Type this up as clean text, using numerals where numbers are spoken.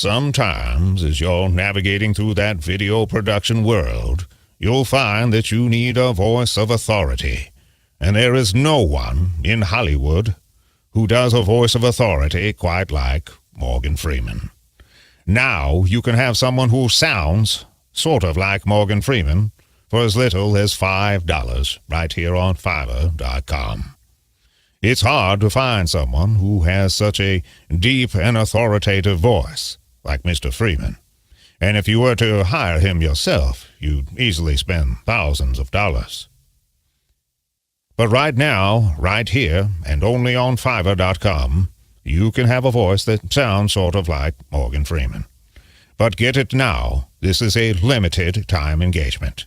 Sometimes, as you're navigating through that video production world, you'll find that you need a voice of authority. And there is no one in Hollywood who does a voice of authority quite like Morgan Freeman. Now you can have someone who sounds sort of like Morgan Freeman for as little as $5 right here on Fiverr.com. It's hard to find someone who has such a deep and authoritative voice like Mr. Freeman. And if you were to hire him yourself, you'd easily spend thousands of dollars. But right now, right here, and only on Fiverr.com, you can have a voice that sounds sort of like Morgan Freeman. But get it now. This is a limited time engagement.